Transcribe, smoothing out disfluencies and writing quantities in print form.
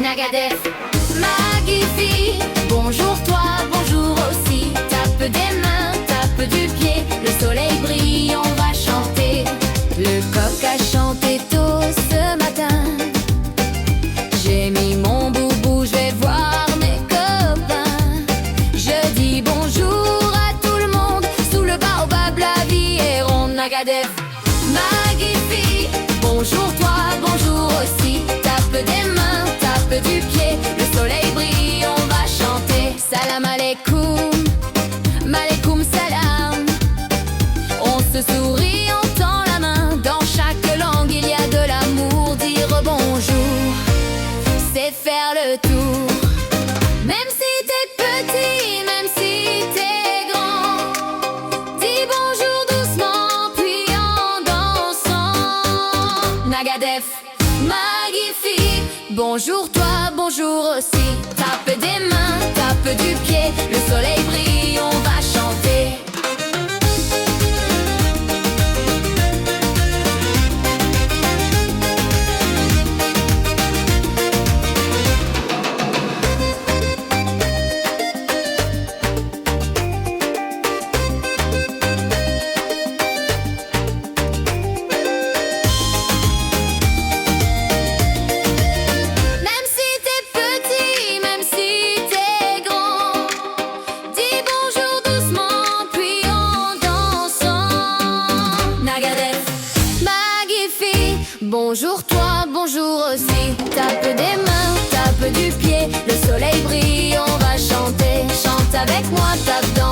Nagadef, Magnifique. Bonjour toi, bonjour aussi. Tape des mains, tape du pied. Le soleil brille, on va chanter. Le coq a chanté tôt ce matin. J'ai mis mon boubou, je vais voir mes copains. Je dis bonjour à tout le monde. Sous le baobab, la vie est ronde. Nagadef, Magnifique. Bonjour toi, bonjour aussi. Tape des mains, tape du pied. Le soleil brille, on va chanter. Salam alaikum, malekoum salam. On se sourit, on tend la main. Dans chaque langue, il y a de l'amour. Dire bonjour, c'est faire le tour. Même si t'es petit, même si t'es grand, dis bonjour doucement, puis en dansant. Nagadef, Magnifique. Bonjour toi, bonjour aussi. Tape des mains, tape du pied. Le soleil brille, on va chanter. Même si t'es petit, même si t'es grand, dis bonjour doucement, puis en dansant. Nagadef, Magnifique. Bonjour toi, bonjour aussi. Tape des mains, tape du pied. Le soleil brille, on va chanter. Chante avec moi, tape dans